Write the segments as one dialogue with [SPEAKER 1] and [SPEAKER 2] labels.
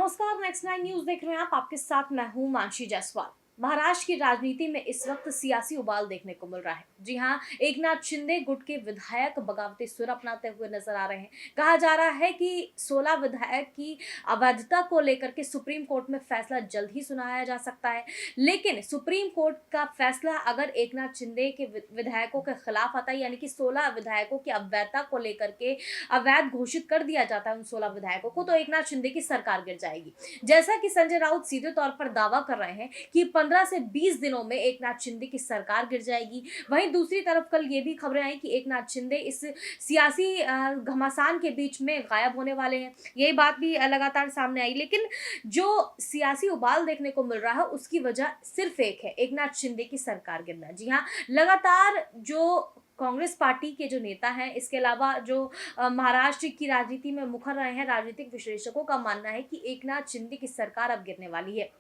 [SPEAKER 1] नमस्कार, next 9 news देख रहे हैं आप। आपके साथ मैं हूं मानसी जायसवाल। महाराष्ट्र की राजनीति में इस वक्त सियासी उबाल देखने को मिल रहा है। जी हां, एकनाथ शिंदे गुट के विधायक बगावती सुर अपनाते हुए नजर आ रहे हैं। कहा जा रहा है कि 16 विधायक की अवैधता को लेकर के सुप्रीम कोर्ट में फैसला जल्द ही सुनाया जा सकता है। लेकिन सुप्रीम कोर्ट का फैसला अगर एकनाथ शिंदे के विधायकों के खिलाफ आता है, यानी कि 16 विधायकों की अवैधता को लेकर के अवैध घोषित कर दिया जाता है उन 16 विधायकों को, तो एकनाथ शिंदे की सरकार गिर जाएगी। जैसा कि संजय राउत सीधे तौर पर दावा कर रहे हैं कि 15 से 20 दिनों में एकनाथ शिंदे की सरकार गिर जाएगी। वहीं दूसरी तरफ कल ये भी खबरें आई कि एकनाथ शिंदे इस सियासी घमासान के बीच में गायब होने वाले हैं। यही बात भी लगातार सामने आई। लेकिन जो सियासी उबाल देखने को मिल रहा है उसकी वजह सिर्फ एक है, एकनाथ शिंदे की सरकार गिरना। जी हाँ, लगातार जो कांग्रेस पार्टी के जो नेता हैं, इसके अलावा जो महाराष्ट्र की राजनीति में मुखर रहे हैं, राजनीतिक विश्लेषकों का मानना है कि एकनाथ शिंदे की सरकार अब गिरने वाली है।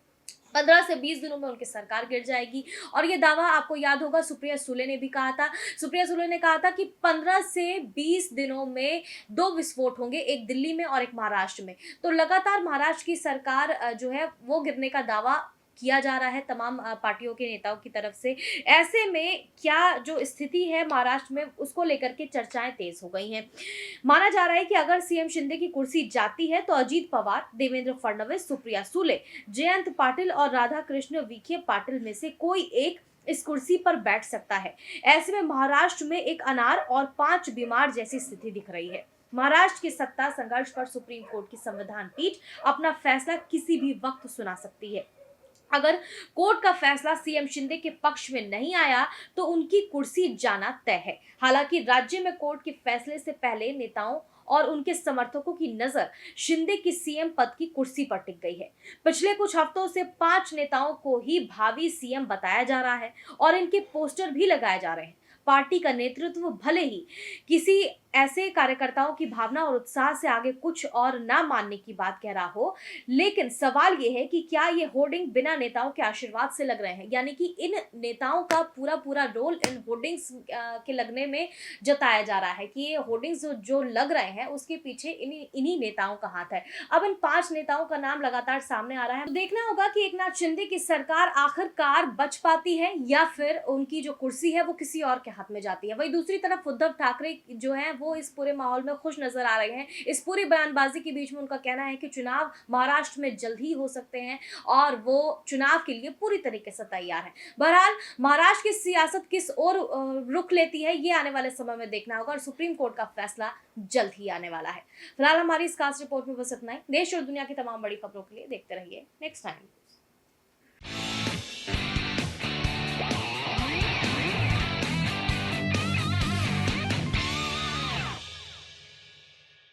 [SPEAKER 1] 15 से 20 दिनों में उनकी सरकार गिर जाएगी। और ये दावा आपको याद होगा सुप्रिया सुले ने भी कहा था। सुप्रिया सुले ने कहा था कि 15 से 20 दिनों में 2 विस्फोट होंगे, एक दिल्ली में और एक महाराष्ट्र में। तो लगातार महाराष्ट्र की सरकार जो है वो गिरने का दावा किया जा रहा है तमाम पार्टियों के नेताओं की तरफ से। ऐसे में क्या जो स्थिति है महाराष्ट्र में, उसको लेकर के चर्चाएं तेज हो गई हैं। माना जा रहा है कि अगर सीएम शिंदे की कुर्सी जाती है तो अजीत पवार, देवेंद्र फडणवीस, सुप्रिया सुले, जयंत पाटिल और राधा कृष्ण विखे पाटिल में से कोई एक इस कुर्सी पर बैठ सकता है। ऐसे में महाराष्ट्र में एक अनार और 5 बीमार जैसी स्थिति दिख रही है। महाराष्ट्र के सत्ता संघर्ष पर सुप्रीम कोर्ट की संविधान पीठ अपना फैसला किसी भी वक्त सुना सकती है। अगर कोर्ट का फैसला सीएम शिंदे के पक्ष में नहीं आया तो उनकी कुर्सी जाना तय है। हालांकि राज्य में कोर्ट के फैसले से पहले नेताओं और उनके समर्थकों की नजर शिंदे की सीएम पद की कुर्सी पर टिक गई है। पिछले कुछ हफ्तों से 5 नेताओं को ही भावी सीएम बताया जा रहा है और इनके पोस्टर भी लगाए जा रहे हैं। पार्टी का नेतृत्व भले ही किसी ऐसे कार्यकर्ताओं की भावना और उत्साह से आगे कुछ और ना मानने की बात कह रहा हो, लेकिन सवाल यह है कि क्या ये होर्डिंग बिना नेताओं के आशीर्वाद से लग रहे हैं, यानी कि इन नेताओं का पूरा रोल इन होर्डिंग्स के लगने में जताया जा रहा है कि ये होर्डिंग्स जो लग रहे हैं उसके पीछे इन्हीं नेताओं का हाथ है। अब इन 5 नेताओं का नाम लगातार सामने आ रहा है। तो देखना होगा कि एकनाथ शिंदे की सरकार आखिरकार बच पाती है या फिर उनकी जो कुर्सी है वो किसी और के हाथ में जाती है। वहीं दूसरी तरफ उद्धव ठाकरे जो है वो इस पूरे माहौल में खुश नजर आ रहे हैं। इस पूरी बयानबाजी के बीच में उनका कहना है कि चुनाव महाराष्ट्र में जल्द ही हो सकते हैं और वो चुनाव के लिए पूरी तरीके से तैयार है। बहरहाल महाराष्ट्र की सियासत किस ओर रुख लेती है ये आने वाले समय में देखना होगा और सुप्रीम कोर्ट का फैसला जल्द ही आने वाला है। फिलहाल हमारी इस खास रिपोर्ट में बस इतना ही। देश और दुनिया की तमाम बड़ी खबरों के लिए देखते रहिए नेक्स्ट टाइम।